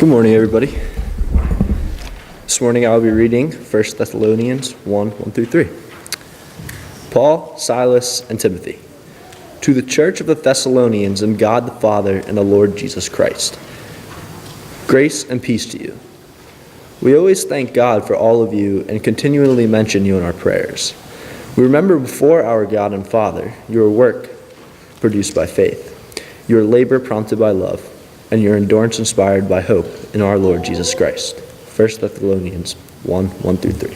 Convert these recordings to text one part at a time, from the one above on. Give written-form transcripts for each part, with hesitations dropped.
Good morning, everybody. This morning I'll be reading 1 Thessalonians 1 through 3. Paul, Silas, and Timothy, to the church of the Thessalonians in God the Father and the Lord Jesus Christ. Grace and peace to you. We always thank God for all of you and continually mention you in our prayers. We remember before our God and Father your work produced by faith, your labor prompted by love, and your endurance inspired by hope in our Lord Jesus Christ. 1 Thessalonians 1 through 3.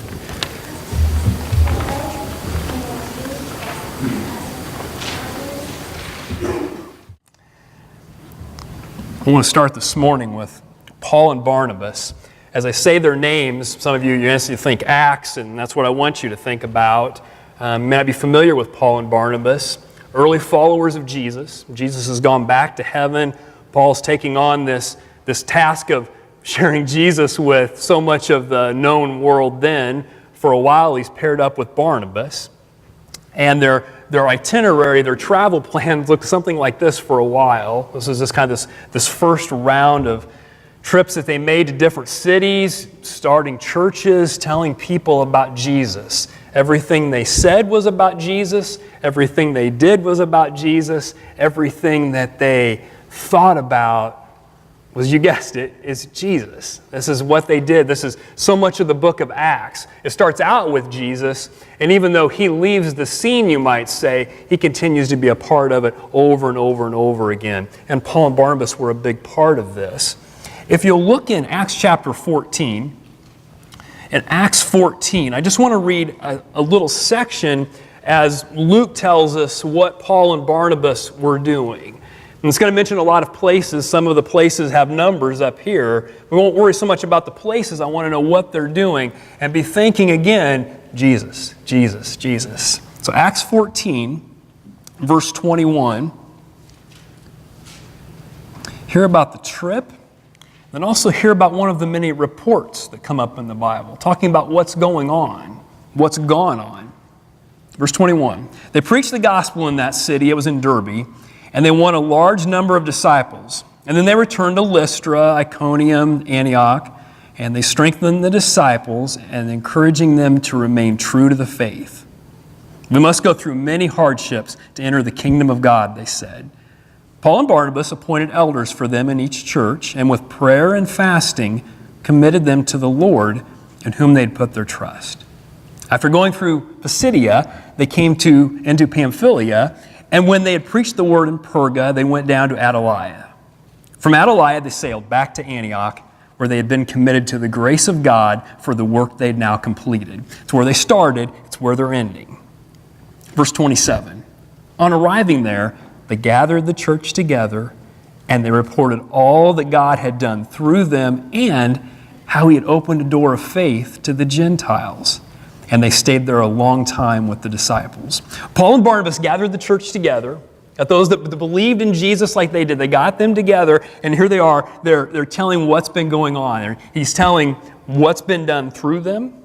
I want to start this morning with Paul and Barnabas. As I say their names, some of you instantly think Acts, and that's what I want you to think about. You may not be familiar with Paul and Barnabas, early followers of Jesus. Jesus has gone back to heaven. Paul's taking on this task of sharing Jesus with so much of the known world then. For a while, he's paired up with Barnabas. And their itinerary, their travel plans looked something like this for a while. This was this first round of trips that they made to different cities, starting churches, telling people about Jesus. Everything they said was about Jesus. Everything they did was about Jesus. Everything that they thought about was, you guessed it, is Jesus. This is what they did. This is so much of the book of Acts. It starts out with Jesus, and even though he leaves the scene, you might say, he continues to be a part of it over and over and over again. And Paul and Barnabas were a big part of this. If you'll look in Acts chapter 14, in Acts 14, I just want to read a little section as Luke tells us what Paul and Barnabas were doing. And it's going to mention a lot of places. Some of the places have numbers up here. We won't worry so much about the places. I want to know what they're doing and be thinking again, Jesus, Jesus, Jesus. So Acts 14, verse 21. Hear about the trip. Then also hear about one of the many reports that come up in the Bible, talking about what's going on, what's gone on. Verse 21. They preached the gospel in that city. It was in Derbe. And they won a large number of disciples. And then they returned to Lystra, Iconium, Antioch, and they strengthened the disciples and encouraging them to remain true to the faith. We must go through many hardships to enter the kingdom of God, they said. Paul and Barnabas appointed elders for them in each church, and with prayer and fasting committed them to the Lord in whom they'd put their trust. After going through Pisidia, they came into Pamphylia, and when they had preached the word in Perga, they went down to Attalia. From Attalia, they sailed back to Antioch, where they had been committed to the grace of God for the work they'd now completed. It's where they started, it's where they're ending. Verse 27. On arriving there, they gathered the church together, and they reported all that God had done through them and how he had opened a door of faith to the Gentiles. And they stayed there a long time with the disciples. Paul and Barnabas gathered the church together, at those that believed in Jesus like they did. They got them together, and here they are. They're telling what's been going on. He's telling what's been done through them.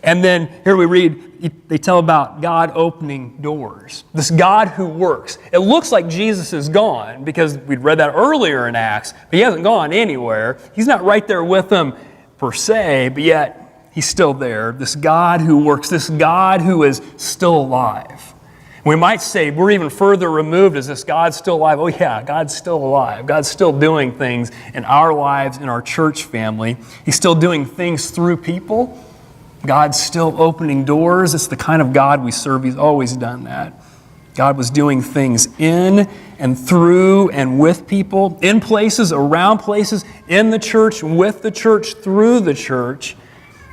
And then here we read, they tell about God opening doors. This God who works. It looks like Jesus is gone, because we'd read that earlier in Acts, but he hasn't gone anywhere. He's not right there with them per se, but yet he's still there, this God who works, this God who is still alive. We might say we're even further removed. Is this God still alive? Oh yeah, God's still alive. God's still doing things in our lives, in our church family. He's still doing things through people. God's still opening doors. It's the kind of God we serve. He's always done that. God was doing things in and through and with people, in places, around places, in the church, with the church, through the church.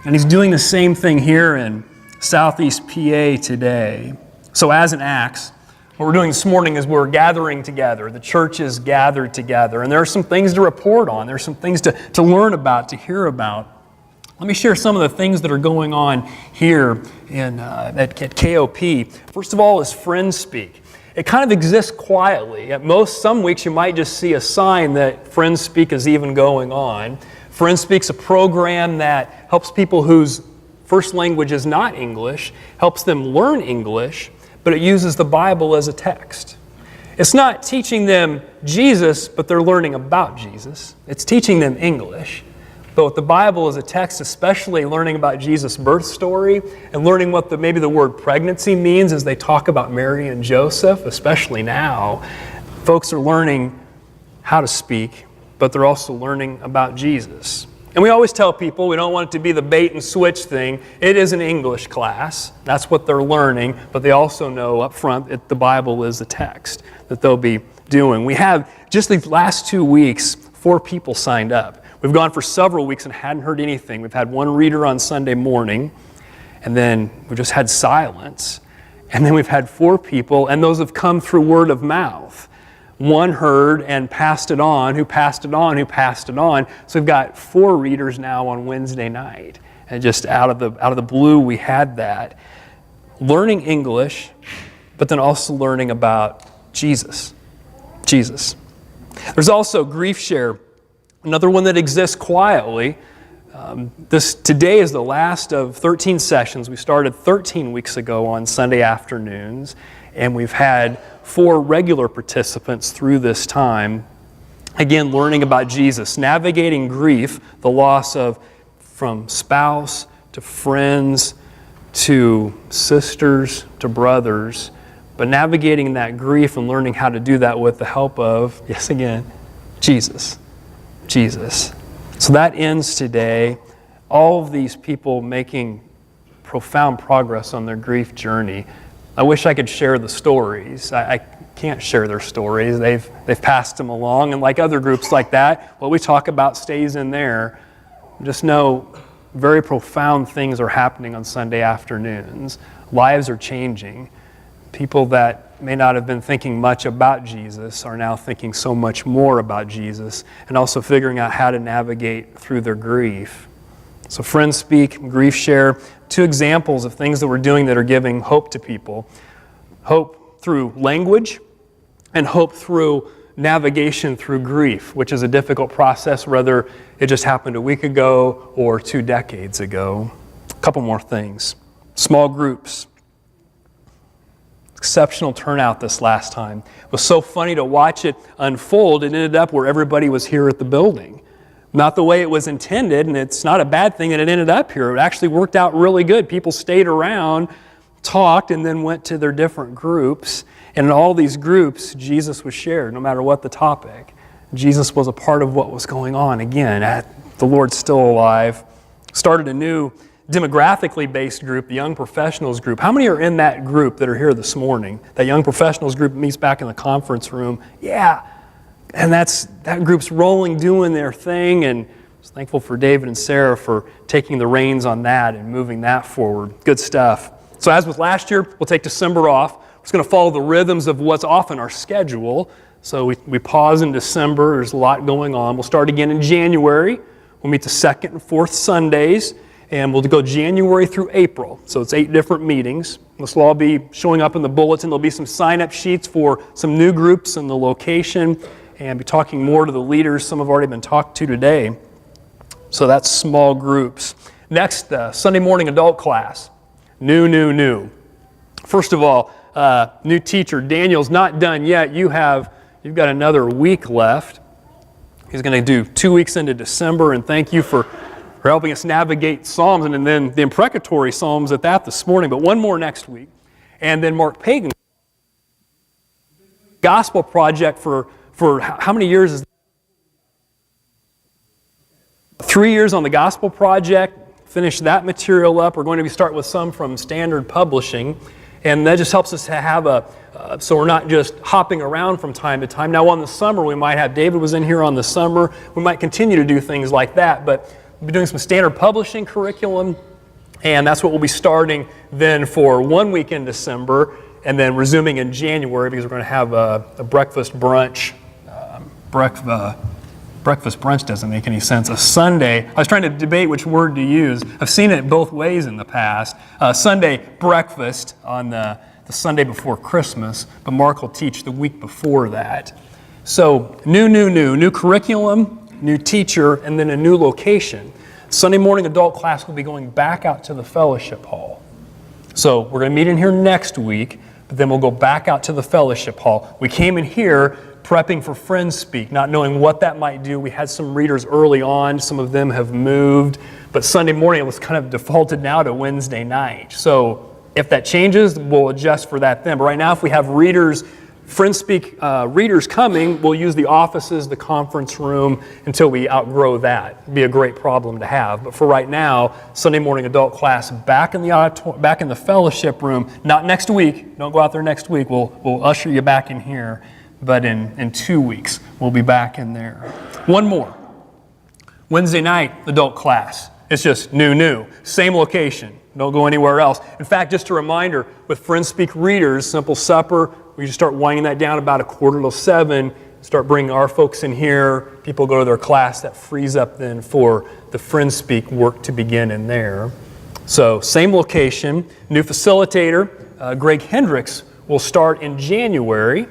And he's doing the same thing here in Southeast PA today. So as in Acts, what we're doing this morning is we're gathering together. The church is gathered together. And there are some things to report on. There's some things to learn about, to hear about. Let me share some of the things that are going on here at KOP. First of all is Friends Speak. It kind of exists quietly. Some weeks you might just see a sign that Friends Speak is even going on. Friends Speak's a program that helps people whose first language is not English, helps them learn English, but it uses the Bible as a text. It's not teaching them Jesus, but they're learning about Jesus. It's teaching them English. But with the Bible as a text, especially learning about Jesus' birth story and learning what maybe the word pregnancy means as they talk about Mary and Joseph, especially now, folks are learning how to speak, but they're also learning about Jesus. And we always tell people we don't want it to be the bait and switch thing. It is an English class. That's what they're learning, but they also know up front that the Bible is the text that they'll be doing. We have, just these last 2 weeks, 4 people signed up. We've gone for several weeks and hadn't heard anything. We've had one reader on Sunday morning, and then we just had silence. And then we've had 4 people, and those have come through word of mouth. One heard and passed it on, who passed it on, who passed it on. So we've got 4 readers now on Wednesday night. And just out of the blue, we had that. Learning English, but then also learning about Jesus. Jesus. There's also Grief Share, another one that exists quietly. Today is the last of 13 sessions. We started 13 weeks ago on Sunday afternoons, and we've had 4 regular participants through this time. Again, learning about Jesus, navigating grief, the loss of from spouse to friends to sisters to brothers, but navigating that grief and learning how to do that with the help of, yes again, Jesus. Jesus. So that ends today. All of these people making profound progress on their grief journey. I wish I could share the stories. I can't share their stories. They've passed them along, and like other groups like that, what we talk about stays in there. Just know very profound things are happening on Sunday afternoons. Lives are changing. People that may not have been thinking much about Jesus are now thinking so much more about Jesus, and also figuring out how to navigate through their grief. So Friends Speak, Grief Share, 2 examples of things that we're doing that are giving hope to people. Hope through language, and hope through navigation through grief, which is a difficult process, whether it just happened a week ago or 2 decades ago. A couple more things. Small groups. Exceptional turnout this last time. It was so funny to watch it unfold. It ended up where everybody was here at the building. Not the way it was intended, and it's not a bad thing that it ended up here. It actually worked out really good. People stayed around, talked, and then went to their different groups. And in all these groups, Jesus was shared, no matter what the topic. Jesus was a part of what was going on. Again, the Lord's still alive. Started a new demographically based group, the Young Professionals group. How many are in that group that are here this morning? That Young Professionals group meets back in the conference room. Yeah. And that group's rolling, doing their thing, and I was thankful for David and Sarah for taking the reins on that and moving that forward. Good stuff. So as with last year, we'll take December off. We're just going to follow the rhythms of what's often our schedule. So we pause in December. There's a lot going on. We'll start again in January. We'll meet the 2nd and 4th Sundays, and we'll go January through April. So it's 8 different meetings. This will all be showing up in the bulletin. There'll be some sign-up sheets for some new groups and the location, and be talking more to the leaders. Some have already been talked to today. So that's small groups. Next, Sunday morning adult class. New. First of all, new teacher. Daniel's not done yet. You've got another week left. He's going to do 2 weeks into December, and thank you for helping us navigate Psalms, and then the imprecatory Psalms at that this morning, but one more next week. And then Mark Pagan, Gospel Project for how many years is that? 3 years on the Gospel Project. Finish that material up. We're going to be starting with some from Standard Publishing, and that just helps us to have so we're not just hopping around from time to time. Now on the summer, we might have, David was in here on the summer, we might continue to do things like that, but we'll be doing some Standard Publishing curriculum, and that's what we'll be starting then for 1 week in December, and then resuming in January, because we're going to have a breakfast brunch. Breakfast brunch doesn't make any sense. A Sunday, I was trying to debate which word to use. I've seen it both ways in the past. Sunday breakfast on the Sunday before Christmas, but Mark will teach the week before that. So new curriculum, new teacher, and then a new location. Sunday morning adult class will be going back out to the fellowship hall. So we're going to meet in here next week, but then we'll go back out to the fellowship hall. We came in here prepping for Friends Speak, not knowing what that might do. We had some readers early on. Some of them have moved. But Sunday morning, it was kind of defaulted now to Wednesday night. So if that changes, we'll adjust for that then. But right now, if we have readers, Friends Speak readers coming, we'll use the offices, the conference room, until we outgrow that. It'd be a great problem to have. But for right now, Sunday morning adult class back in the fellowship room. Not next week. Don't go out there next week. We'll usher you back in here. But in 2 weeks, we'll be back in there. One more. Wednesday night adult class. It's just new. Same location. Don't go anywhere else. In fact, just a reminder, with Friends Speak readers, simple supper, we just start winding that down about 6:45, start bringing our folks in here. People go to their class. That frees up then for the Friends Speak work to begin in there. So same location, new facilitator. Greg Hendricks will start in January.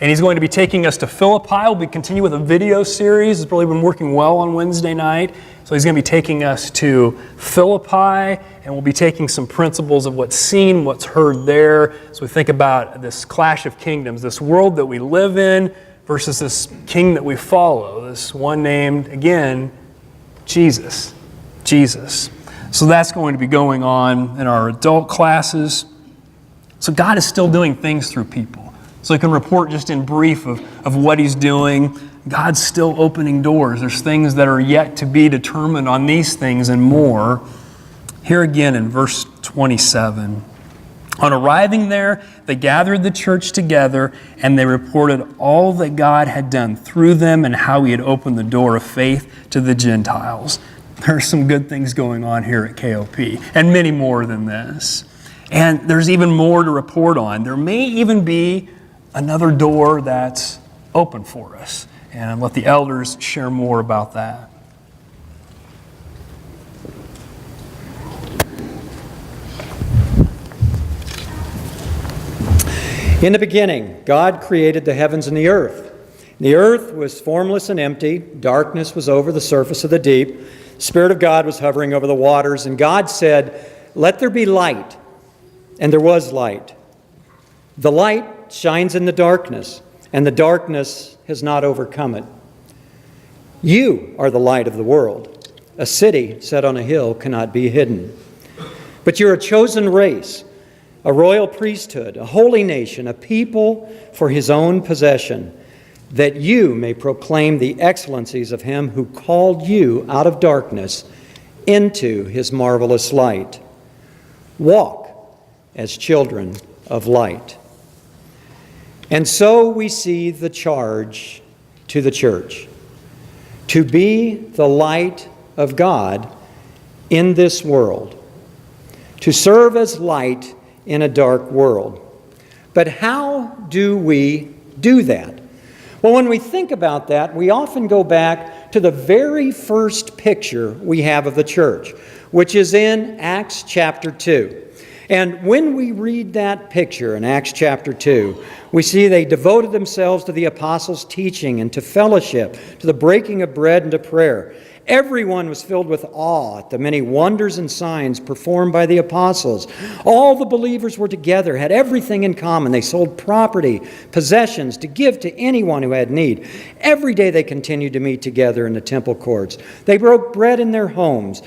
And he's going to be taking us to Philippi. We'll continue with a video series. It's really been working well on Wednesday night. So he's going to be taking us to Philippi, and we'll be taking some principles of what's seen, what's heard there. So we think about this clash of kingdoms, this world that we live in versus this king that we follow, this one named, again, Jesus. Jesus. So that's going to be going on in our adult classes. So God is still doing things through people. So I can report just in brief of what He's doing. God's still opening doors. There's things that are yet to be determined on these things and more. Here again in verse 27. On arriving there, they gathered the church together and they reported all that God had done through them and how He had opened the door of faith to the Gentiles. There are some good things going on here at KOP, and many more than this. And there's even more to report on. There may even be another door that's open for us. And let the elders share more about that. In the beginning, God created the heavens and the earth. The earth was formless and empty. Darkness was over the surface of the deep. The Spirit of God was hovering over the waters. And God said, "Let there be light." And there was light. The light shines in the darkness, and the darkness has not overcome it. You are the light of the world. A city set on a hill cannot be hidden. But you're a chosen race, a royal priesthood, a holy nation, a people for His own possession, that you may proclaim the excellencies of Him who called you out of darkness into His marvelous light. Walk as children of light. And so we see the charge to the church to be the light of God in this world, to serve as light in a dark world. But how do we do that? Well, when we think about that, we often go back to the very first picture we have of the church, which is in Acts chapter 2. And when we read that picture in Acts chapter 2, we see they devoted themselves to the apostles' teaching and to fellowship, to the breaking of bread and to prayer. Everyone was filled with awe at the many wonders and signs performed by the apostles. All the believers were together, had everything in common. They sold property, possessions to give to anyone who had need. Every day they continued to meet together in the temple courts. They broke bread in their homes.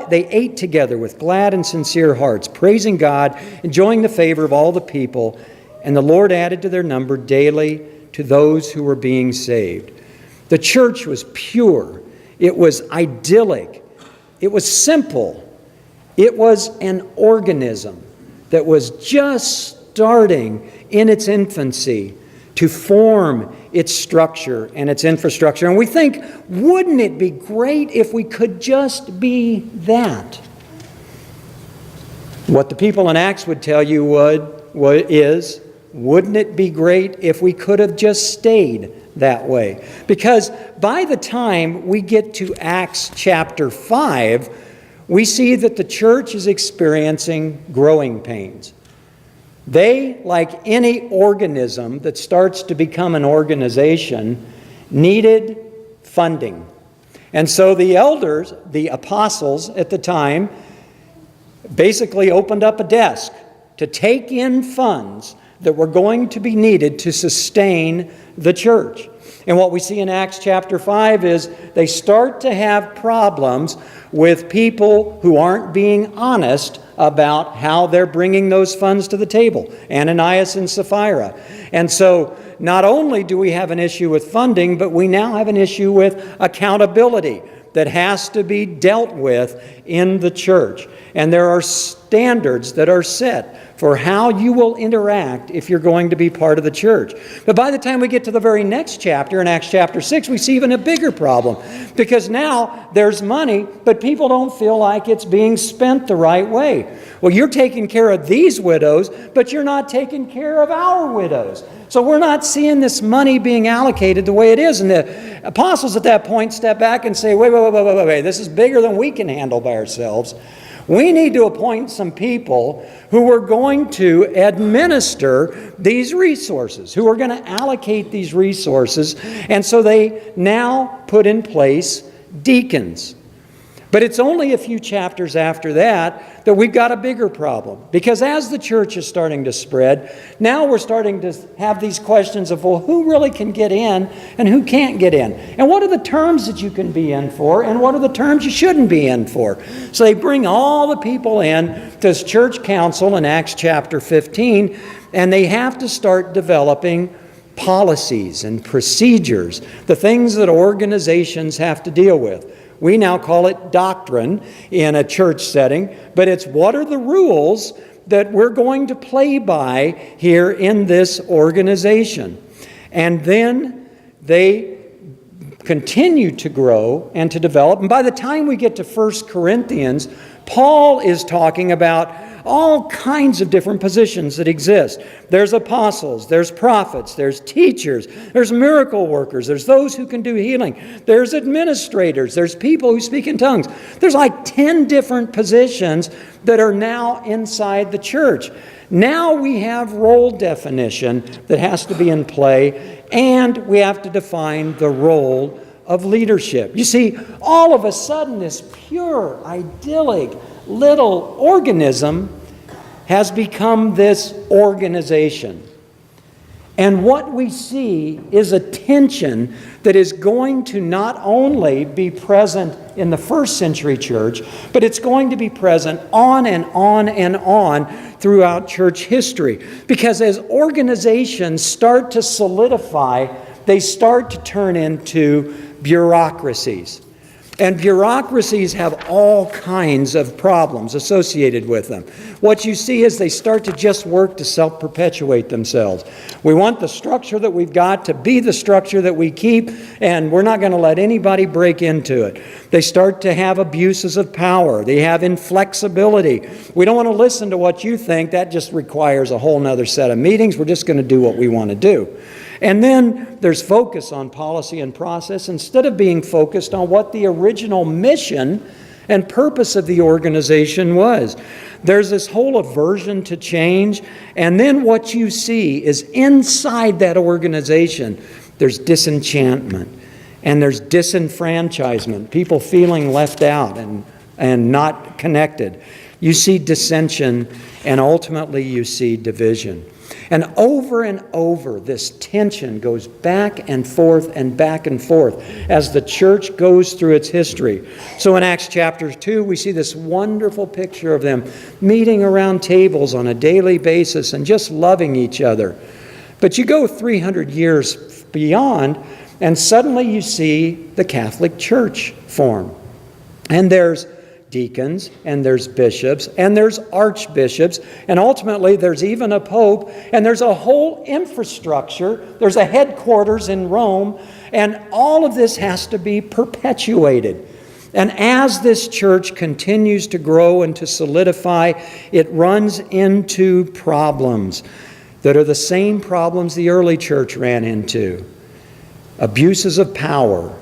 They ate together with glad and sincere hearts, praising God, enjoying the favor of all the people. And the Lord added to their number daily to those who were being saved. The church was pure. It was idyllic. It was simple. It was an organism that was just starting in its infancy to form its structure and its infrastructure. And we think, wouldn't it be great if we could just be that? What the people in Acts would tell you is, wouldn't it be great if we could have just stayed that way? Because by the time we get to Acts chapter 5, we see that the church is experiencing growing pains. They, like any organism that starts to become an organization, needed funding. And so the elders, the apostles at the time, basically opened up a desk to take in funds that were going to be needed to sustain the church. And what we see in Acts chapter 5 is they start to have problems with people who aren't being honest about how they're bringing those funds to the table, Ananias and Sapphira. And so not only do we have an issue with funding, but we now have an issue with accountability that has to be dealt with in the church. And there are standards that are set for how you will interact if you're going to be part of the church. But by the time we get to the very next chapter, in Acts chapter 6, we see even a bigger problem. Because now there's money, but people don't feel like it's being spent the right way. Well, you're taking care of these widows, but you're not taking care of our widows. So we're not seeing this money being allocated the way it is. And the apostles at that point step back and say, wait, this is bigger than we can handle by ourselves. We need to appoint some people who are going to administer these resources, who are going to allocate these resources. And so they now put in place deacons. But it's only a few chapters after that that we've got a bigger problem. Because as the church is starting to spread, now we're starting to have these questions of, well, who really can get in and who can't get in? And what are the terms that you can be in for and what are the terms you shouldn't be in for? So they bring all the people in to this church council in Acts chapter 15, and they have to start developing policies and procedures, the things that organizations have to deal with. We now call it doctrine in a church setting, but it's what are the rules that we're going to play by here in this organization. And then they continue to grow and to develop. And by the time we get to 1 Corinthians, Paul is talking about all kinds of different positions that exist. There's apostles, there's prophets, there's teachers, there's miracle workers, there's those who can do healing, there's administrators, there's people who speak in tongues. There's like 10 different positions that are now inside the church. Now we have role definition that has to be in play, and we have to define the role of leadership. You see, all of a sudden this pure, idyllic little organism has become this organization. And what we see is a tension that is going to not only be present in the first century church, but it's going to be present on and on and on throughout church history. Because as organizations start to solidify, they start to turn into bureaucracies. And bureaucracies have all kinds of problems associated with them. What you see is they start to just work to self-perpetuate themselves. We want the structure that we've got to be the structure that we keep, and we're not going to let anybody break into it. They start to have abuses of power. They have inflexibility. We don't want to listen to what you think. That just requires a whole other set of meetings. We're just going to do what we want to do. And then there's focus on policy and process instead of being focused on what the original mission and purpose of the organization was. There's this whole aversion to change, and then what you see is inside that organization, there's disenchantment and there's disenfranchisement, people feeling left out and not connected. You see dissension, and ultimately you see division. And over, this tension goes back and forth as the church goes through its history. So in Acts chapter 2, we see this wonderful picture of them meeting around tables on a daily basis and just loving each other. But you go 300 years beyond, and suddenly you see the Catholic Church form. And there's deacons, and there's bishops, and there's archbishops, and ultimately there's even a pope, and there's a whole infrastructure. There's a headquarters in Rome, and all of this has to be perpetuated. And as this church continues to grow and to solidify, it runs into problems that are the same problems the early church ran into. Abuses of power,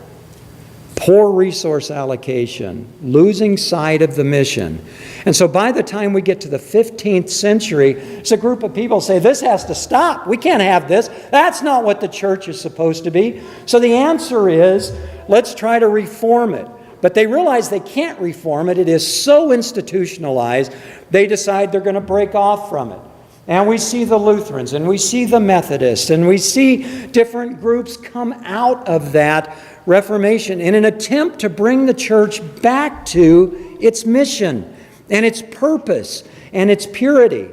poor resource allocation, losing sight of the mission. And so by the time we get to the 15th century, it's a group of people say, this has to stop. We can't have this. That's not what the church is supposed to be. So the answer is, let's try to reform it. But they realize they can't reform it. It is so institutionalized, they decide they're going to break off from it. And we see the Lutherans, and we see the Methodists, and we see different groups come out of that Reformation in an attempt to bring the church back to its mission and its purpose and its purity.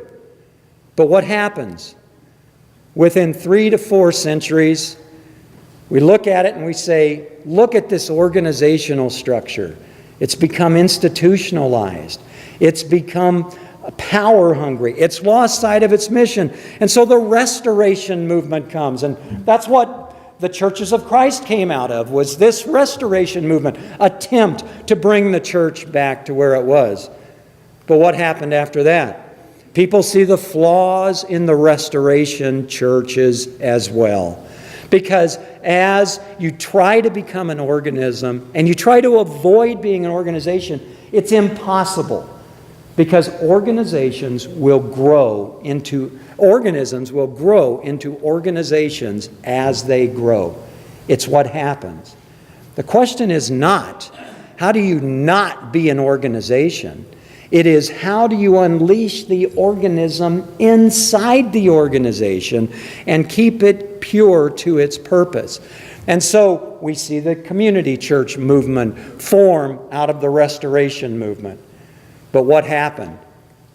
But what happens? Within 3 to 4 centuries, we look at it and we say, look at this organizational structure. It's become institutionalized. It's become power hungry. It's lost sight of its mission. And so the restoration movement comes. And that's what the churches of Christ came out of, was this restoration movement, attempt to bring the church back to where it was. But what happened after that? People see the flaws in the restoration churches as well. Because as you try to become an organism and you try to avoid being an organization, it's impossible. Because organisms will grow into organizations as they grow. It's what happens. The question is not, how do you not be an organization? It is, how do you unleash the organism inside the organization and keep it pure to its purpose? And so we see the community church movement form out of the restoration movement. But what happened?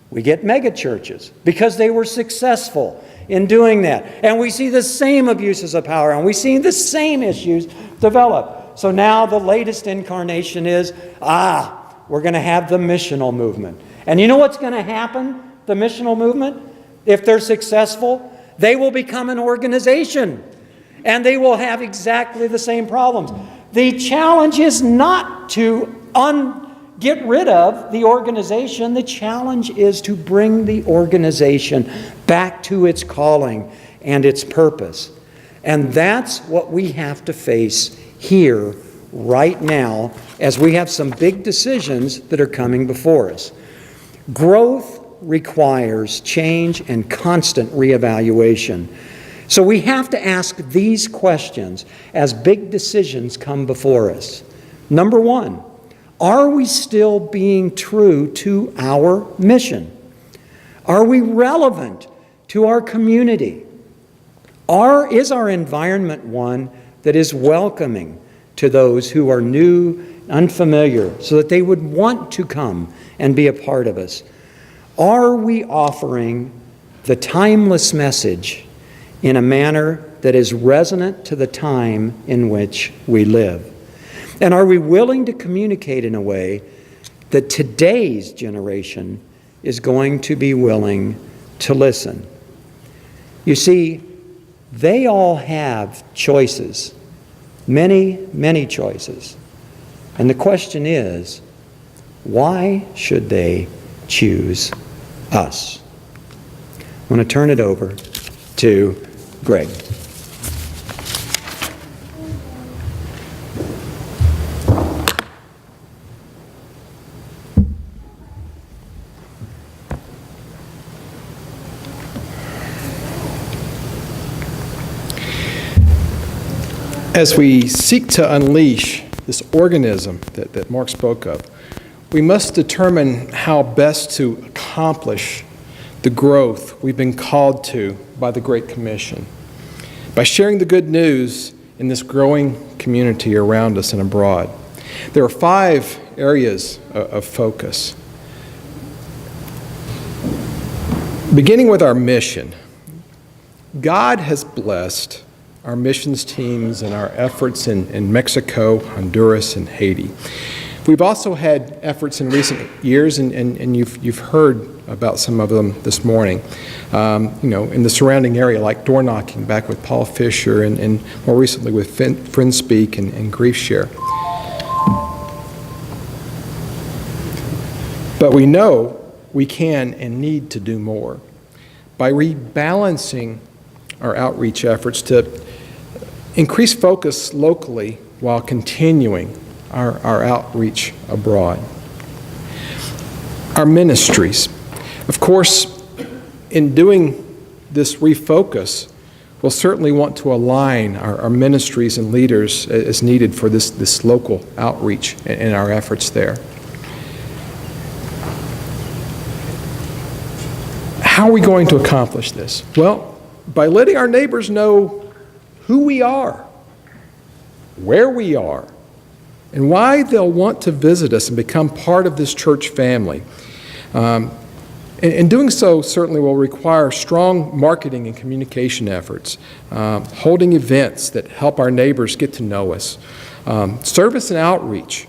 We get megachurches because they were successful in doing that. And we see the same abuses of power, and we see the same issues develop. So now the latest incarnation is, we're going to have the missional movement. And you know what's going to happen, the missional movement? If they're successful, they will become an organization. And they will have exactly the same problems. The challenge is not to get rid of the organization. The challenge is to bring the organization back to its calling and its purpose. And that's what we have to face here right now as we have some big decisions that are coming before us. Growth requires change and constant reevaluation. So we have to ask these questions as big decisions come before us. Number one, are we still being true to our mission? Are we relevant to our community? Is our environment one that is welcoming to those who are new, unfamiliar, so that they would want to come and be a part of us? Are we offering the timeless message in a manner that is resonant to the time in which we live? And are we willing to communicate in a way that today's generation is going to be willing to listen? You see, they all have choices, many, many choices. And the question is, why should they choose us? I want to turn it over to Greg. As we seek to unleash this organism that Mark spoke of, we must determine how best to accomplish the growth we've been called to by the Great Commission, by sharing the good news in this growing community around us and abroad. There are 5 areas of focus. Beginning with our mission, God has blessed our missions teams and our efforts in Mexico, Honduras, and Haiti. We've also had efforts in recent years, and you've heard about some of them this morning, in the surrounding area, like door knocking back with Paul Fisher, and more recently with Friends Speak and Grief Share. But we know we can and need to do more by rebalancing our outreach efforts to increase focus locally while continuing our outreach abroad. Our ministries. Of course, in doing this refocus, we'll certainly want to align our ministries and leaders as needed for this local outreach and our efforts there. How are we going to accomplish this? Well, by letting our neighbors know who we are, where we are, and why they'll want to visit us and become part of this church family. And doing so certainly will require strong marketing and communication efforts, holding events that help our neighbors get to know us, service and outreach,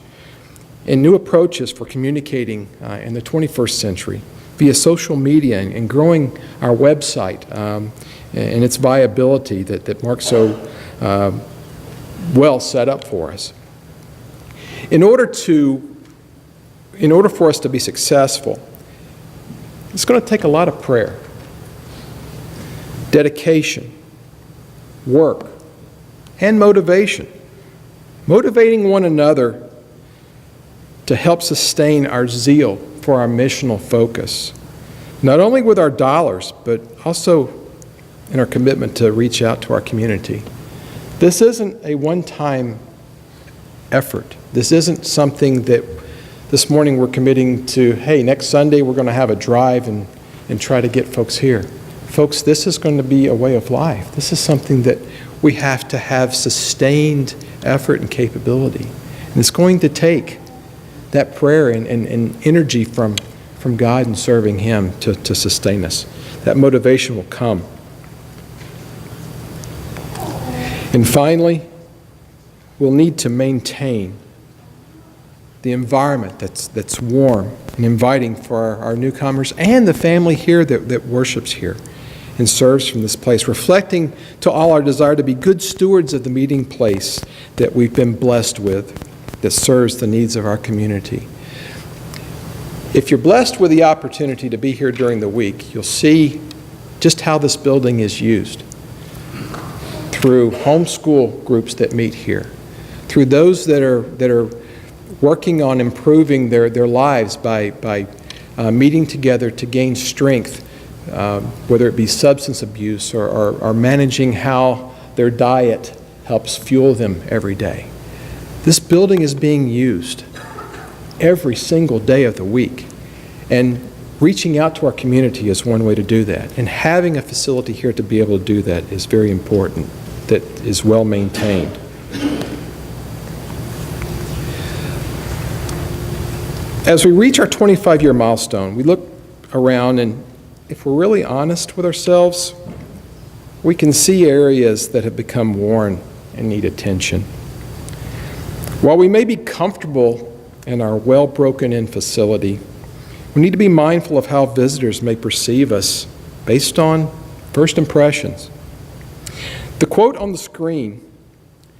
and new approaches for communicating in the 21st century via social media and growing our website and its viability that Mark so well set up for us. In order for us to be successful, it's going to take a lot of prayer, dedication, work, and motivation. Motivating one another to help sustain our zeal for our missional focus, not only with our dollars, but also in our commitment to reach out to our community. This isn't a one-time effort. This isn't something that this morning we're committing to, hey, next Sunday we're going to have a drive and try to get folks here. Folks, this is going to be a way of life. This is something that we have to have sustained effort and capability. And it's going to take that prayer and energy from God and serving Him to sustain us. That motivation will come. And finally, we'll need to maintain the environment that's warm and inviting for our newcomers and the family here that worships here and serves from this place, reflecting to all our desire to be good stewards of the meeting place that we've been blessed with, that serves the needs of our community. If you're blessed with the opportunity to be here during the week, you'll see just how this building is used through homeschool groups that meet here, through those that are working on improving their lives by meeting together to gain strength, whether it be substance abuse or managing how their diet helps fuel them every day. This building is being used every single day of the week, and reaching out to our community is one way to do that. And having a facility here to be able to do that is very important, that is well maintained. As we reach our 25-year milestone, we look around, and if we're really honest with ourselves, we can see areas that have become worn and need attention. While we may be comfortable in our well-broken-in facility, we need to be mindful of how visitors may perceive us based on first impressions. The quote on the screen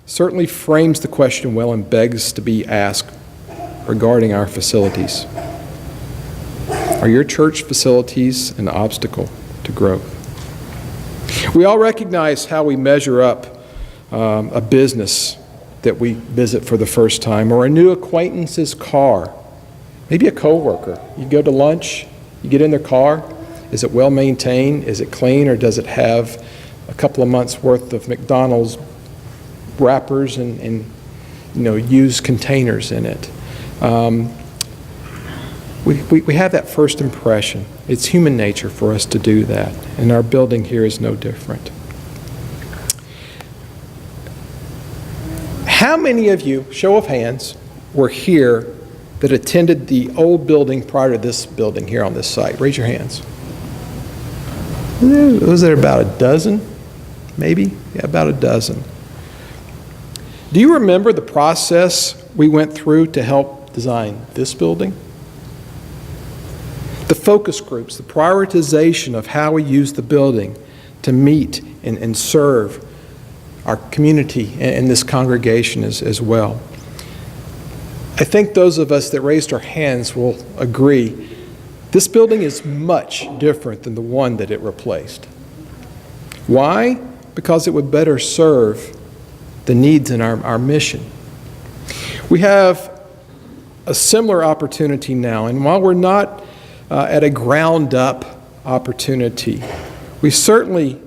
certainly frames the question well and begs to be asked regarding our facilities. Are your church facilities an obstacle to growth? We all recognize how we measure up a business that we visit for the first time, or a new acquaintance's car, maybe a coworker. You go to lunch, you get in their car. Is it well maintained? Is it clean, or does it have a couple of months worth of McDonald's wrappers and used containers in it? We have that first impression. It's human nature for us to do that, and our building here is no different. How many of you, show of hands, were here that attended the old building prior to this building here on this site? Raise your hands. Was there about a dozen? Maybe? Yeah, about a dozen. Do you remember the process we went through to help design this building? The focus groups, the prioritization of how we use the building to meet and serve our community and this congregation as well. I think those of us that raised our hands will agree this building is much different than the one that it replaced. Why? Because it would better serve the needs in our mission. We have a similar opportunity now, and while we're not at a ground-up opportunity, we certainly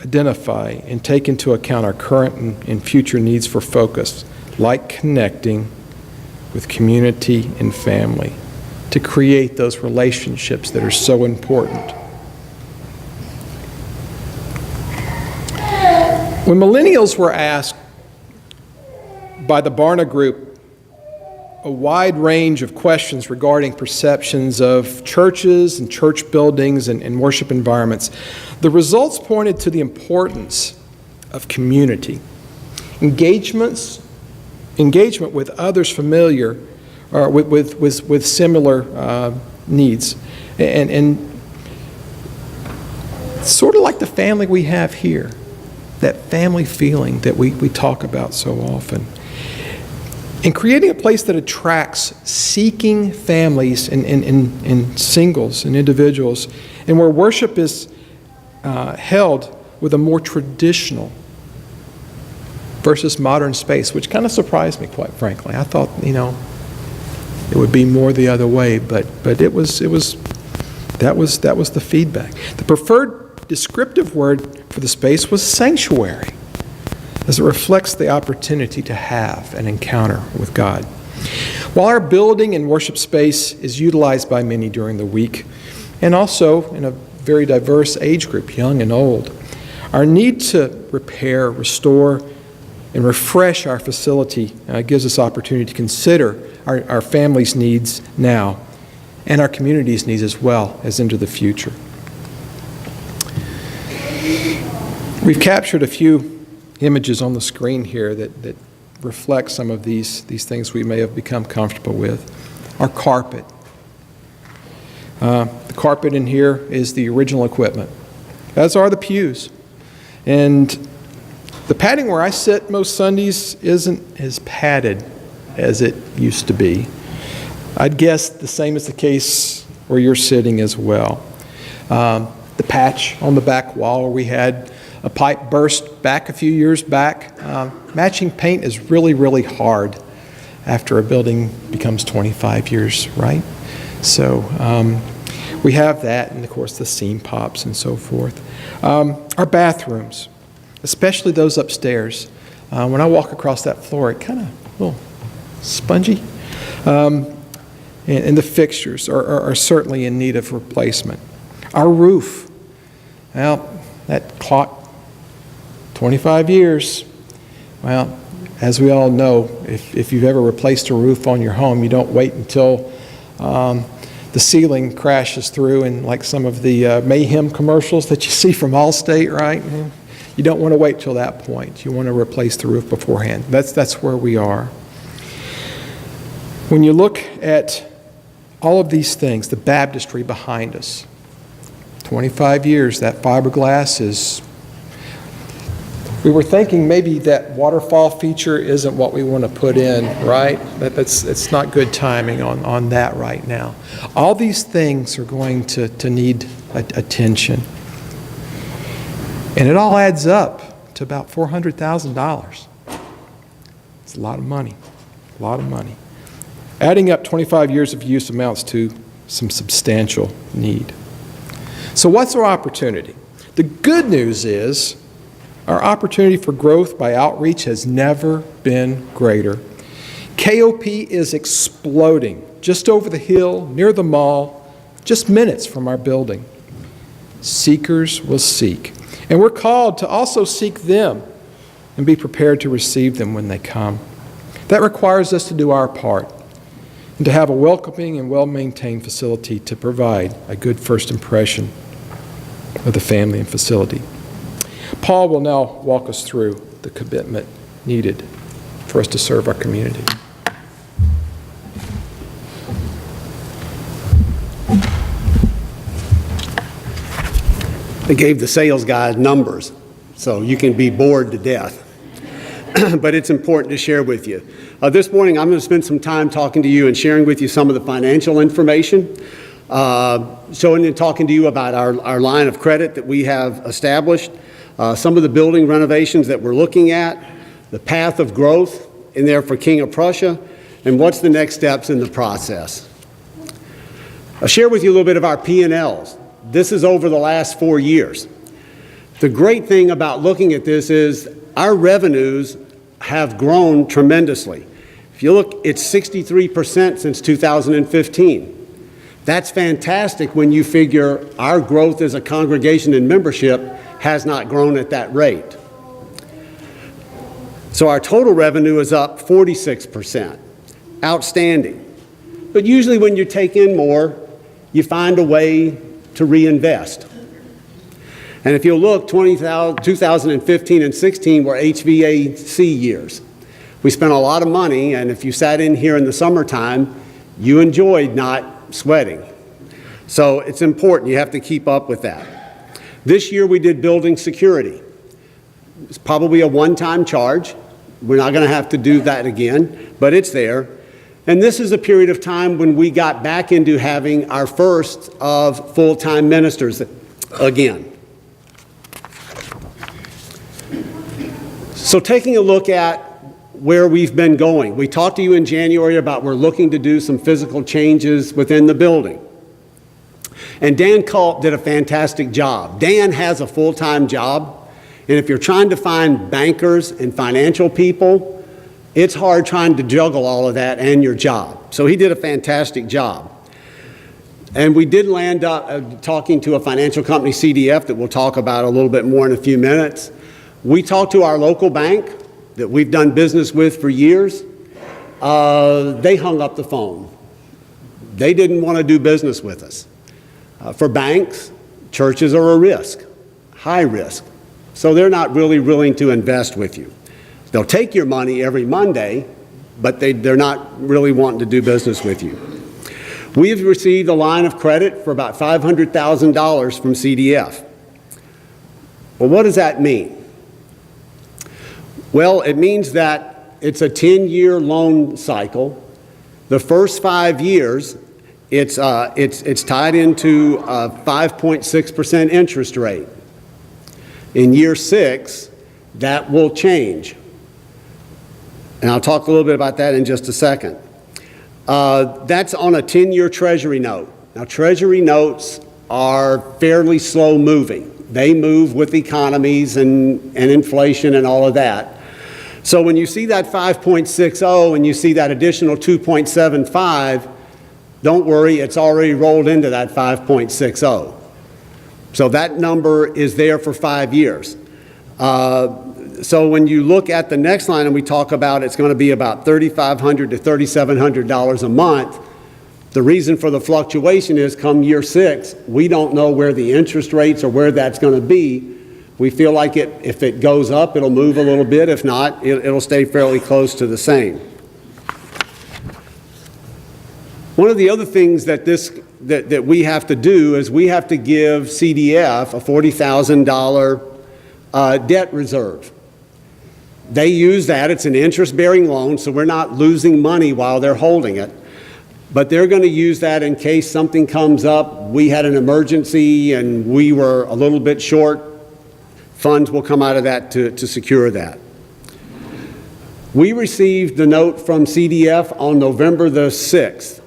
identify and take into account our current and future needs for focus, like connecting with community and family, to create those relationships that are so important. When millennials were asked by the Barna Group a wide range of questions regarding perceptions of churches and church buildings and worship environments, the results pointed to the importance of community, engagement with others familiar or with similar needs, and sort of like the family we have here, that family feeling that we talk about so often. And creating a place that attracts seeking families and singles and individuals, and where worship is held with a more traditional versus modern space, which kind of surprised me, quite frankly. I thought, it would be more the other way, but that was the feedback. The preferred descriptive word for the space was sanctuary, as it reflects the opportunity to have an encounter with God. While our building and worship space is utilized by many during the week, and also in a very diverse age group, young and old, our need to repair, restore, and refresh our facility gives us opportunity to consider our family's needs now and our community's needs as well as into the future. We've captured a few images on the screen here that reflect some of these things we may have become comfortable with. Our carpet. The carpet in here is the original equipment, as are the pews. And the padding where I sit most Sundays isn't as padded as it used to be. I'd guess the same is the case where you're sitting as well. The patch on the back wall where we had a pipe burst back a few years back. Matching paint is really, really hard after a building becomes 25 years, right? So we have that, and of course the seam pops and so forth. Our bathrooms, especially those upstairs. When I walk across that floor, it kind of a little spongy. And the fixtures are certainly in need of replacement. Our roof, well, that clock, 25 years. Well, as we all know, if you've ever replaced a roof on your home, you don't wait until the ceiling crashes through, and like some of the Mayhem commercials that you see from Allstate, right? You don't want to wait till that point. You want to replace the roof beforehand. That's where we are. When you look at all of these things, the baptistry behind us, 25 years, that fiberglass is... We were thinking maybe that waterfall feature isn't what we want to put in, right? It's not good timing on that right now. All these things are going to need attention. And it all adds up to about $400,000. It's a lot of money, a lot of money. Adding up 25 years of use amounts to some substantial need. So what's our opportunity? The good news is our opportunity for growth by outreach has never been greater. KOP is exploding just over the hill, near the mall, just minutes from our building. Seekers will seek. And we're called to also seek them and be prepared to receive them when they come. That requires us to do our part and to have a welcoming and well-maintained facility to provide a good first impression of the family and facility. Paul will now walk us through the commitment needed for us to serve our community. They gave the sales guys numbers, so you can be bored to death. But it's important to share with you. This morning, I'm going to spend some time talking to you and sharing with you some of the financial information, showing and talking to you about our line of credit that we have established, some of the building renovations that we're looking at, the path of growth in there for King of Prussia, and what's the next steps in the process. I'll share with you a little bit of our P&Ls. This is over the last 4 years. The great thing about looking at this is our revenues have grown tremendously. If you look, it's 63% since 2015. That's fantastic when you figure our growth as a congregation in membership has not grown at that rate. So our total revenue is up 46%. Outstanding. But usually when you take in more, you find a way to reinvest. And if you'll look, 2015 and 16 were HVAC years. We spent a lot of money, and if you sat in here in the summertime, you enjoyed not sweating. So it's important. You have to keep up with that. This year we did building security. It's probably a one-time charge. We're not going to have to do that again, but it's there. And this is a period of time when we got back into having our first of full-time ministers again. So taking a look at where we've been going. We talked to you in January about we're looking to do some physical changes within the building. And Dan Culp did a fantastic job. Dan has a full-time job, and if you're trying to find bankers and financial people, it's hard trying to juggle all of that and your job. So he did a fantastic job. And we did land up talking to a financial company, CDF, that we'll talk about a little bit more in a few minutes. We talked to our local bank that we've done business with for years. They hung up the phone. They didn't want to do business with us. For banks, churches are a risk, high risk. So they're not really willing to invest with you. They'll take your money every Monday, but they're not really wanting to do business with you. We've received a line of credit for about $500,000 from CDF. Well, what does that mean? Well, it means that it's a 10-year loan cycle. The first 5 years, it's tied into a 5.6% interest rate. In year 6, that will change. And I'll talk a little bit about that in just a second. That's on a 10-year Treasury note. Now, Treasury notes are fairly slow moving. They move with economies and inflation and all of that. So when you see that 5.60 and you see that additional 2.75, don't worry, it's already rolled into that 5.60. So that number is there for 5 years. So when you look at the next line and we talk about it's going to be about $3,500 to $3,700 a month, the reason for the fluctuation is come year 6, we don't know where the interest rates or where that's going to be. We feel like if it goes up, it'll move a little bit. If not, it'll stay fairly close to the same. One of the other things that we have to do is we have to give CDF a $40,000 debt reserve. They use that. It's an interest-bearing loan, so we're not losing money while they're holding it. But they're going to use that in case something comes up. We had an emergency and we were a little bit short. Funds will come out of that to secure that. We received the note from CDF on November the 6th,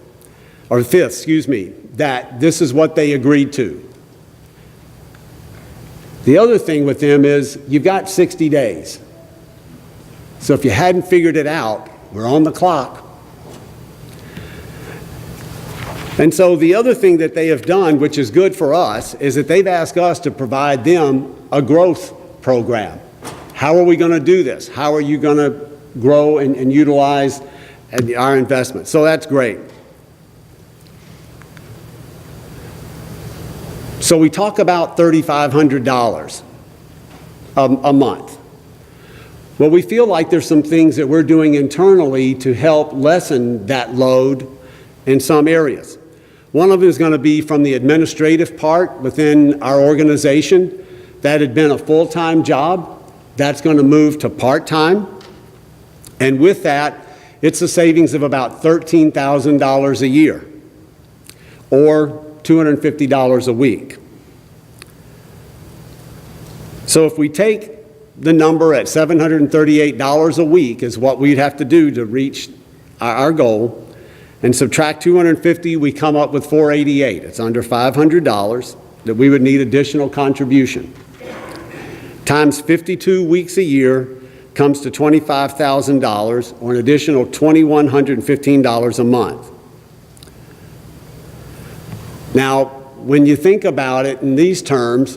or 5th, excuse me, that this is what they agreed to. The other thing with them is you've got 60 days. So if you hadn't figured it out, we're on the clock. And so the other thing that they have done, which is good for us, is that they've asked us to provide them a growth program. How are we going to do this? How are you going to grow and utilize our investment? So that's great. So we talk about $3,500 a month. Well, we feel like there's some things that we're doing internally to help lessen that load in some areas. One of them is going to be from the administrative part within our organization. That had been a full-time job. That's going to move to part-time. And with that, it's a savings of about $13,000 a year, or $250 a week. So if we take the number at $738 a week is what we'd have to do to reach our goal, and subtract $250, we come up with $488. It's under $500 that we would need additional contribution. Times 52 weeks a year comes to $25,000, or an additional $2,115 a month. Now, when you think about it in these terms,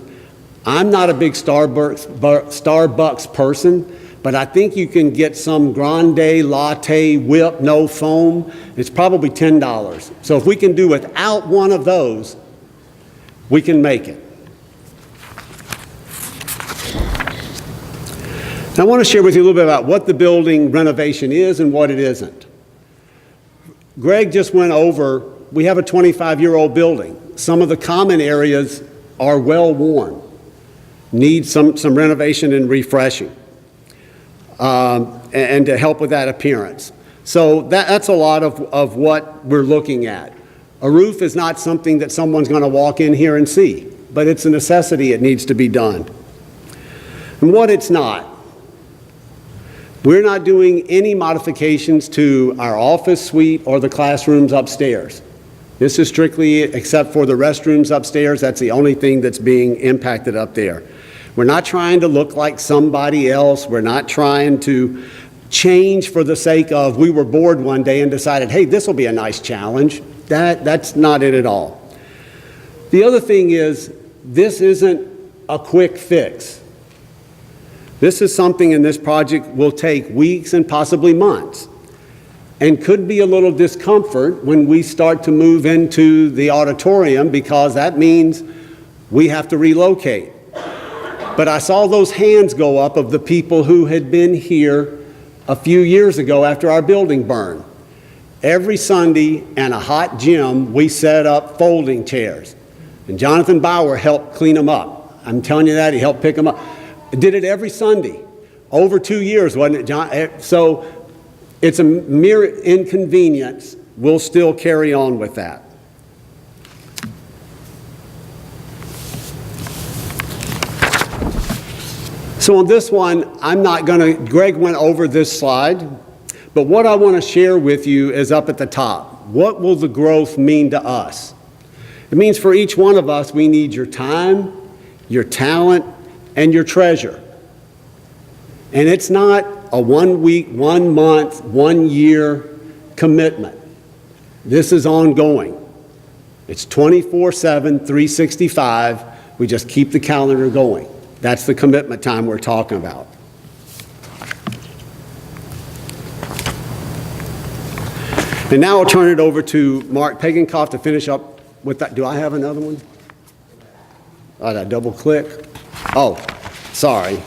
I'm not a big Starbucks person, but I think you can get some grande latte whip, no foam. It's probably $10. So if we can do without one of those, we can make it. Now, I want to share with you a little bit about what the building renovation is and what it isn't. Greg just went over, we have a 25-year-old building. Some of the common areas are well worn, need some renovation and refreshing, and to help with that appearance. So that's a lot of what we're looking at. A roof is not something that someone's going to walk in here and see, but it's a necessity. It needs to be done. And what it's not, we're not doing any modifications to our office suite or the classrooms upstairs. This is strictly, except for the restrooms upstairs, that's the only thing that's being impacted up there. We're not trying to look like somebody else. We're not trying to change for the sake of we were bored one day and decided, hey, this will be a nice challenge. That's not it at all. The other thing is, this isn't a quick fix. This is something in this project will take weeks and possibly months, and could be a little discomfort when we start to move into the auditorium, because that means we have to relocate. But I saw those hands go up of the people who had been here a few years ago after our building burned. Every Sunday and a hot gym, we set up folding chairs. And Jonathan Bauer helped clean them up. I'm telling you that, he helped pick them up. Did it every Sunday, over 2 years, wasn't it, John? So it's a mere inconvenience. We'll still carry on with that. So on this one, Greg went over this slide, but what I want to share with you is up at the top. What will the growth mean to us? It means for each one of us, we need your time, your talent, and your treasure. And it's not a 1 week, 1 month, 1 year commitment. This is ongoing. It's 24/7, 365. We just keep the calendar going. That's the commitment time we're talking about. And now I'll turn it over to Mark Pagankoff to finish up with that. Do I have another one? Oh, did I double click? Oh, sorry.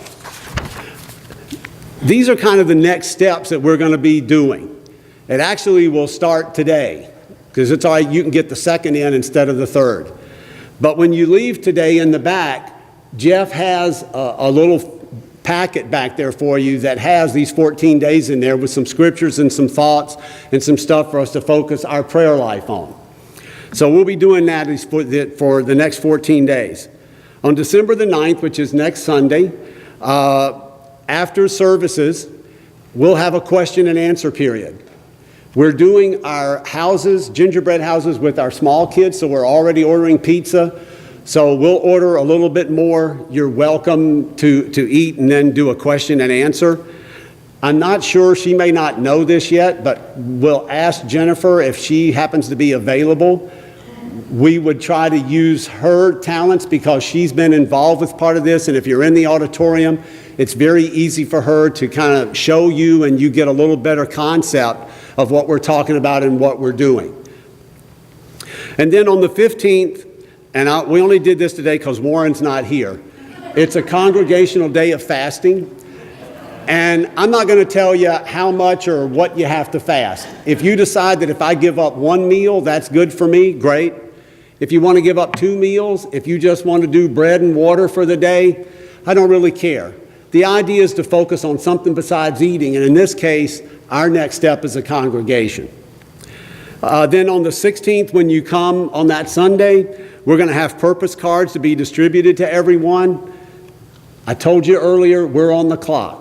These are kind of the next steps that we're going to be doing. It actually will start today, because it's all right, you can get the second in instead of the third. But when you leave today in the back, Jeff has a little packet back there for you that has these 14 days in there with some scriptures and some thoughts and some stuff for us to focus our prayer life on. So we'll be doing that for the next 14 days. On December the 9th, which is next Sunday, after services, we'll have a question and answer period. We're doing our houses, gingerbread houses, with our small kids, so we're already ordering pizza. So we'll order a little bit more. You're welcome to eat and then do a question and answer. I'm not sure, she may not know this yet, but we'll ask Jennifer if she happens to be available. We would try to use her talents because she's been involved with part of this, and if you're in the auditorium, it's very easy for her to kind of show you, and you get a little better concept of what we're talking about and what we're doing. And then on the 15th, and we only did this today because Warren's not here, it's a congregational day of fasting. And I'm not going to tell you how much or what you have to fast. If you decide that if I give up 1 meal, that's good for me, great. If you want to give up 2 meals, if you just want to do bread and water for the day, I don't really care. The idea is to focus on something besides eating, and in this case, our next step is a congregation. Then on the 16th, when you come on that Sunday, we're going to have purpose cards to be distributed to everyone. I told you earlier, we're on the clock.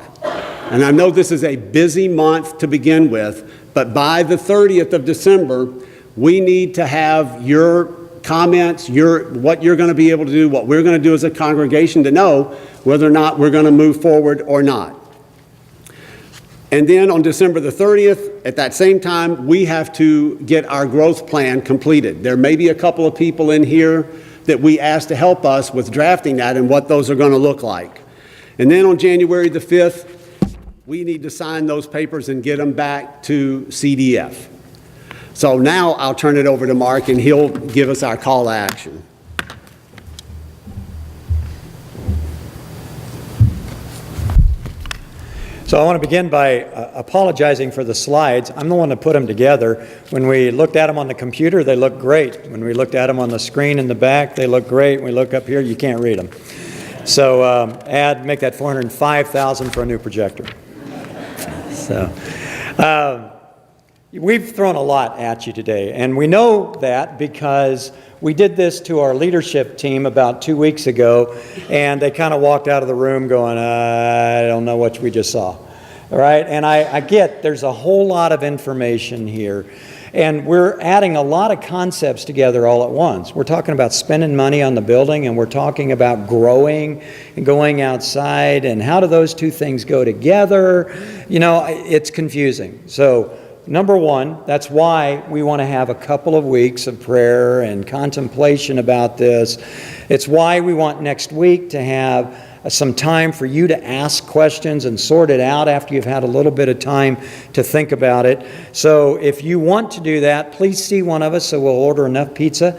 And I know this is a busy month to begin with, but by the 30th of December, we need to have your comments, what you're going to be able to do, what we're going to do as a congregation to know whether or not we're going to move forward or not. And then on December the 30th, at that same time, we have to get our growth plan completed. There may be a couple of people in here that we asked to help us with drafting that and what those are going to look like. And then on January the 5th, we need to sign those papers and get them back to CDF. So now I'll turn it over to Mark, and he'll give us our call to action. So I want to begin by apologizing for the slides. I'm the one that put them together. When we looked at them on the computer, they looked great. When we looked at them on the screen in the back, they look great. When we look up here, you can't read them. So make that 405,000 for a new projector. So we've thrown a lot at you today, and we know that because we did this to our leadership team about 2 weeks ago, and they kind of walked out of the room going, I don't know what we just saw. All right? And I get there's a whole lot of information here, and we're adding a lot of concepts together all at once. We're talking about spending money on the building, and we're talking about growing and going outside, and how do those two things go together? You know, it's confusing. So number one, that's why we want to have a couple of weeks of prayer and contemplation about this. It's why we want next week to have some time for you to ask questions and sort it out after you've had a little bit of time to think about it. So if you want to do that, please see one of us, so we'll order enough pizza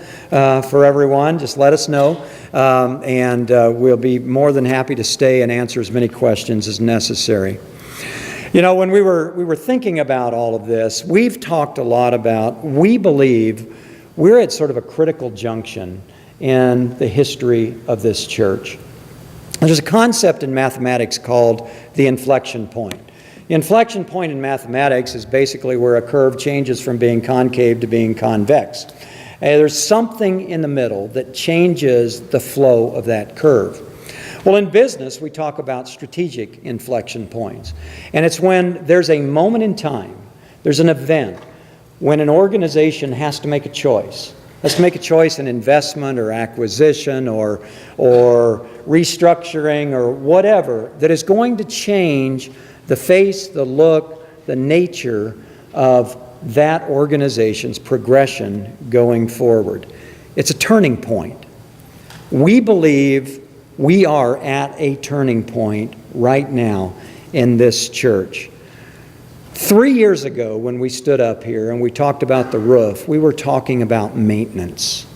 for everyone. Just let us know, and we'll be more than happy to stay and answer as many questions as necessary. You know, when we were thinking about all of this, we've talked a lot about, we believe we're at sort of a critical junction in the history of this church. There's a concept in mathematics called the inflection point. The inflection point in mathematics is basically where a curve changes from being concave to being convex. And there's something in the middle that changes the flow of that curve. Well, in business, we talk about strategic inflection points. And it's when there's a moment in time, there's an event, when an organization has to make a choice. Has to make a choice in investment or acquisition or restructuring or whatever that is going to change the face, the look, the nature of that organization's progression going forward. It's a turning point. We believe we are at a turning point right now in this church. 3 years ago, when we stood up here and we talked about the roof, we were talking about maintenance.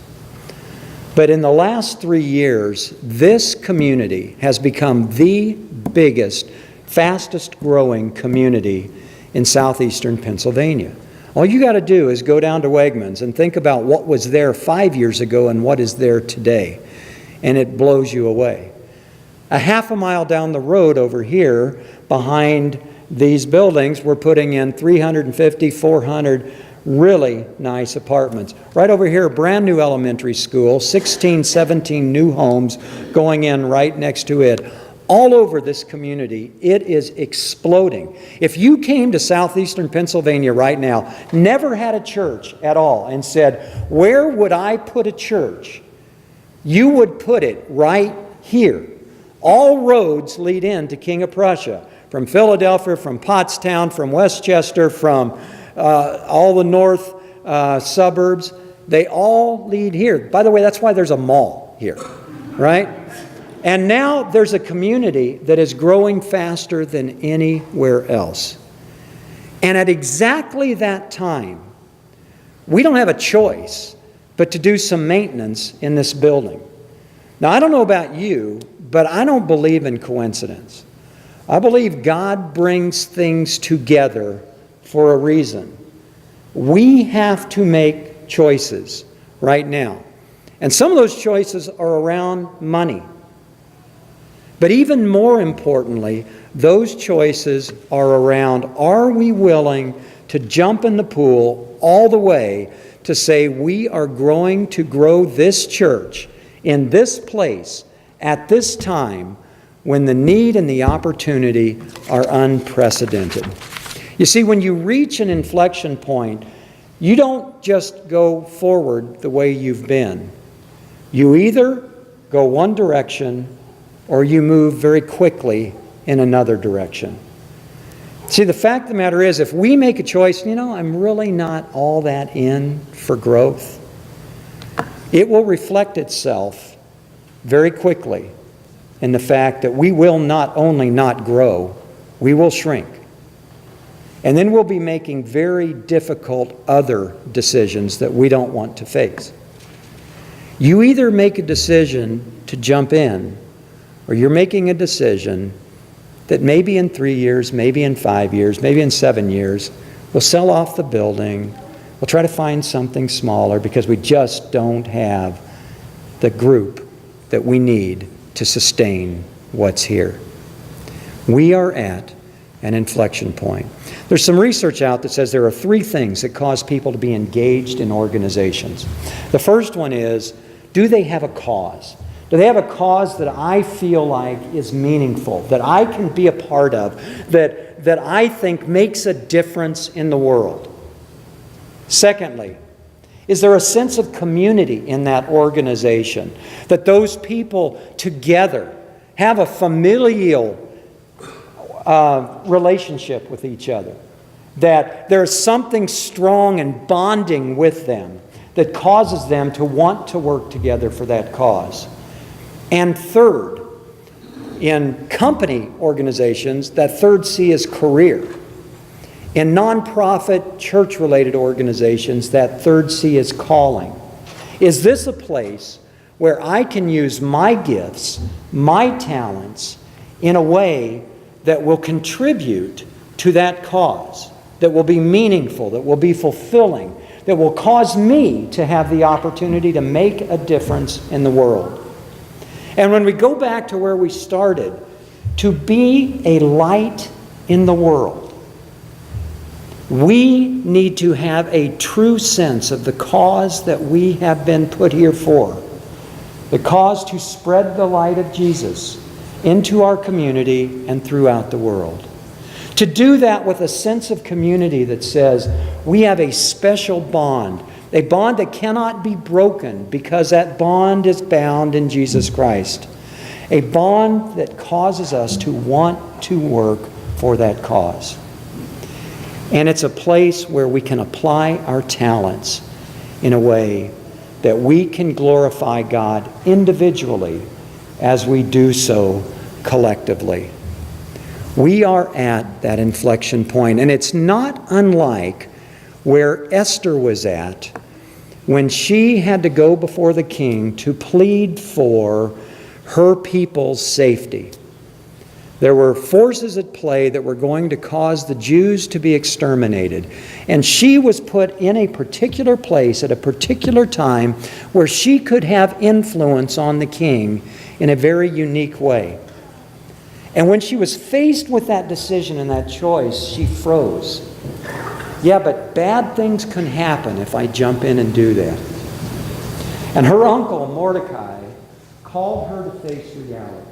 But in the last 3 years, this community has become the biggest, fastest growing community in southeastern Pennsylvania. All you got to do is go down to Wegmans and think about what was there 5 years ago and what is there today, and it blows you away. A half a mile down the road over here, behind these buildings, we're putting in 350, 400 really nice apartments. Right over here, a brand new elementary school, 16, 17 new homes going in right next to it. All over this community, it is exploding. If you came to southeastern Pennsylvania right now, never had a church at all, and said, where would I put a church? You would put it right here. All roads lead into King of Prussia. From Philadelphia, from Pottstown, from Westchester, from all the north suburbs, they all lead here. By the way, that's why there's a mall here, right? And now there's a community that is growing faster than anywhere else. And at exactly that time, we don't have a choice but to do some maintenance in this building. Now, I don't know about you, but I don't believe in coincidence. I believe God brings things together for a reason. We have to make choices right now. And some of those choices are around money. But even more importantly, those choices are around, are we willing to jump in the pool all the way to say we are going to grow this church in this place at this time when the need and the opportunity are unprecedented. You see, when you reach an inflection point, you don't just go forward the way you've been. You either go one direction or you move very quickly in another direction. See, the fact of the matter is, if we make a choice, I'm really not all that in for growth, it will reflect itself very quickly in the fact that we will not only not grow, we will shrink. And then we'll be making very difficult other decisions that we don't want to face. You either make a decision to jump in, or you're making a decision that maybe in 3 years, maybe in 5 years, maybe in 7 years, we'll sell off the building, we'll try to find something smaller because we just don't have the group that we need to sustain what's here. We are at an inflection point. There's some research out that says there are 3 things that cause people to be engaged in organizations. The first one is, do they have a cause? Do they have a cause that I feel like is meaningful, that I can be a part of, that I think makes a difference in the world? Secondly, is there a sense of community in that organization, that those people together have a familial relationship with each other, that there's something strong and bonding with them that causes them to want to work together for that cause? And third, in company organizations, that third C is career. In nonprofit, church-related organizations, that third C is calling. Is this a place where I can use my gifts, my talents, in a way that will contribute to that cause, that will be meaningful, that will be fulfilling, that will cause me to have the opportunity to make a difference in the world? And when we go back to where we started, to be a light in the world, we need to have a true sense of the cause that we have been put here for. The cause to spread the light of Jesus into our community and throughout the world. To do that with a sense of community that says we have a special bond, a bond that cannot be broken because that bond is bound in Jesus Christ. A bond that causes us to want to work for that cause. And it's a place where we can apply our talents in a way that we can glorify God individually as we do so collectively. We are at that inflection point, and it's not unlike where Esther was at when she had to go before the king to plead for her people's safety. There were forces at play that were going to cause the Jews to be exterminated. And she was put in a particular place at a particular time where she could have influence on the king in a very unique way. And when she was faced with that decision and that choice, she froze. Yeah, but bad things can happen if I jump in and do that. And her uncle, Mordecai, called her to face reality.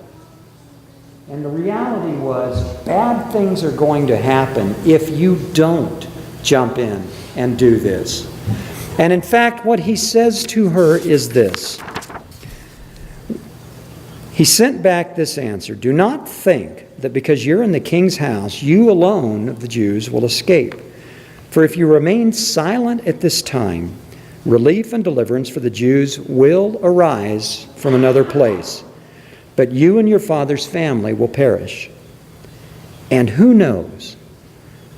And the reality was, bad things are going to happen if you don't jump in and do this. And in fact, what he says to her is this. He sent back this answer: "Do not think that because you're in the king's house, you alone of the Jews will escape. For if you remain silent at this time, relief and deliverance for the Jews will arise from another place. But you and your father's family will perish. And who knows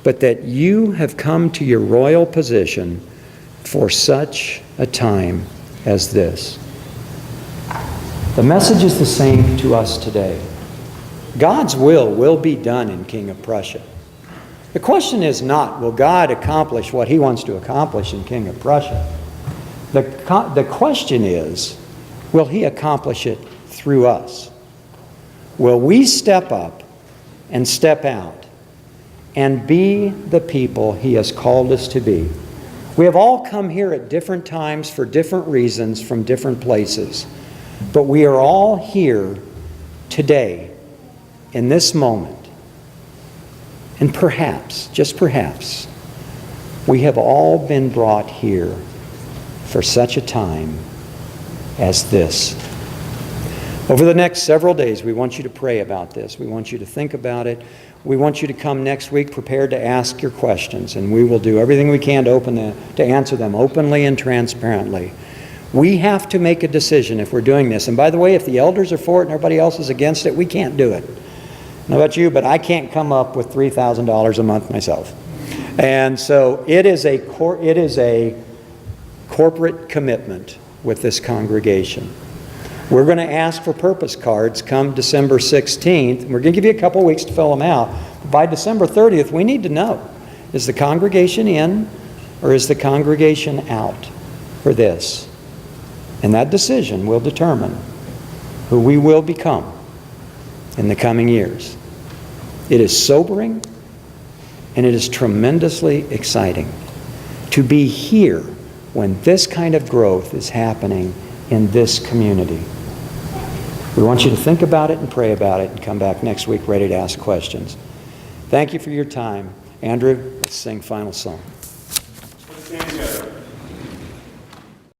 but that you have come to your royal position for such a time as this." The message is the same to us today. God's will be done in King of Prussia. The question is not, will God accomplish what he wants to accomplish in King of Prussia? The question is, will he accomplish it through us? Will we step up and step out and be the people he has called us to be? We have all come here at different times for different reasons from different places. But we are all here today in this moment. And perhaps, just perhaps, we have all been brought here for such a time as this. Over the next several days, we want you to pray about this. We want you to think about it. We want you to come next week prepared to ask your questions, and we will do everything we can to answer them openly and transparently. We have to make a decision if we're doing this. And by the way, if the elders are for it and everybody else is against it, we can't do it. I don't know about you, but I can't come up with $3,000 a month myself. And so it is a corporate commitment with this congregation. We're going to ask for purpose cards come December 16th. We're going to give you a couple weeks to fill them out. By December 30th, we need to know, is the congregation in or is the congregation out for this? And that decision will determine who we will become in the coming years. It is sobering and it is tremendously exciting to be here when this kind of growth is happening in this community. We want you to think about it and pray about it and come back next week ready to ask questions. Thank you for your time. Andrew, let's sing final song. Let's stand together.